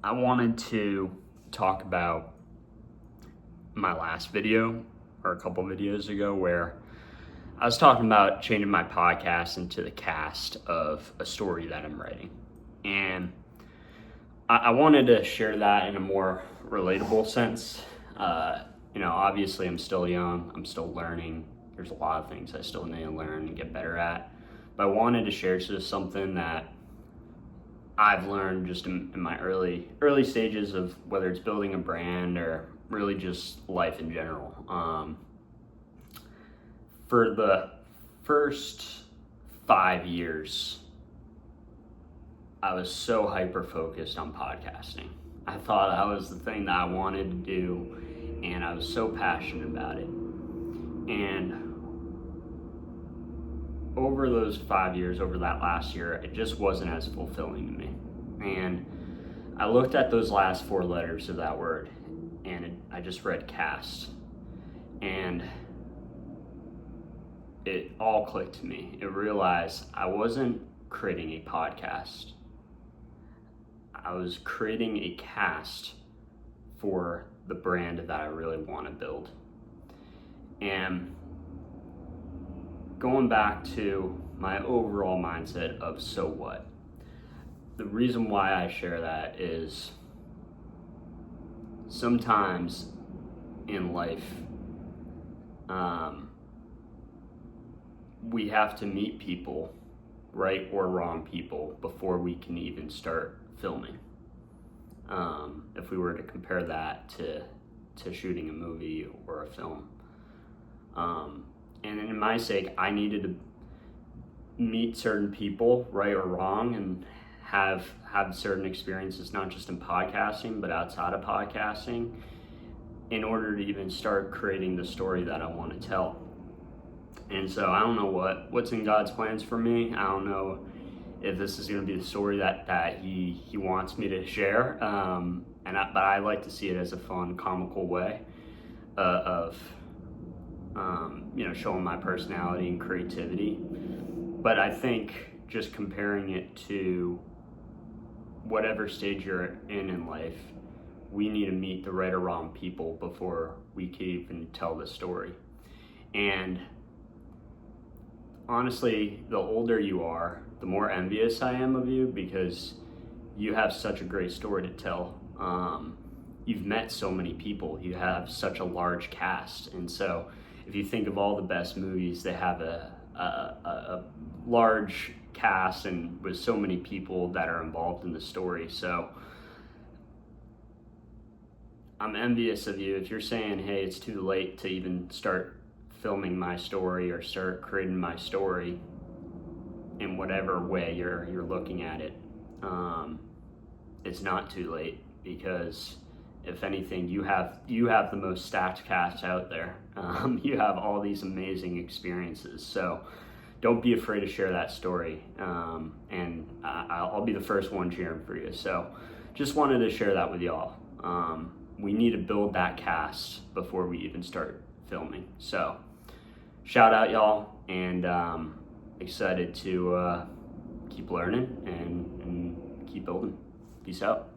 I wanted to talk about my last video or a couple videos ago where I was talking about changing my podcast into the cast of a story that I'm writing. And I wanted to share that in a more relatable sense. Obviously I'm still young, I'm still learning. There's a lot of things I still need to learn and get better at. But I wanted to share just something that I've learned just in my early stages of whether it's building a brand or really just life in general. For the first 5 years, I was so hyper focused on podcasting. I thought that was the thing that I wanted to do, and I was so passionate about it. And over those 5 years, over that last year, it just wasn't as fulfilling to me. And I looked at those last 4 letters of that word, and I just read cast. And it all clicked to me. It realized I wasn't creating a podcast. I was creating a cast for the brand that I really want to build. And going back to my overall mindset of so what, the reason why I share that is sometimes in life, we have to meet people, right or wrong people, before we can even start filming. If we were to compare that to shooting a movie or a film. And in my sake, I needed to meet certain people, right or wrong, and have certain experiences, not just in podcasting, but outside of podcasting, in order to even start creating the story that I want to tell. And so I don't know what's in God's plans for me. I don't know if this is going to be the story that he wants me to share. But I like to see it as a fun, comical way of showing my personality and creativity. But I think just comparing it to whatever stage you're in life, we need to meet the right or wrong people before we can even tell the story. And honestly, the older you are, the more envious I am of you, because you have such a great story to tell. You've met so many people, you have such a large cast. And so if you think of all the best movies, they have a large cast and with so many people that are involved in the story. So I'm envious of you if you're saying, hey, it's too late to even start filming my story or start creating my story in whatever way you're looking at it. It's not too late, because if anything, you have the most stacked cast out there. You have all these amazing experiences. So don't be afraid to share that story. And I'll be the first one cheering for you. So just wanted to share that with y'all. We need to build that cast before we even start filming. So shout out y'all, and excited to keep learning and keep building. Peace out.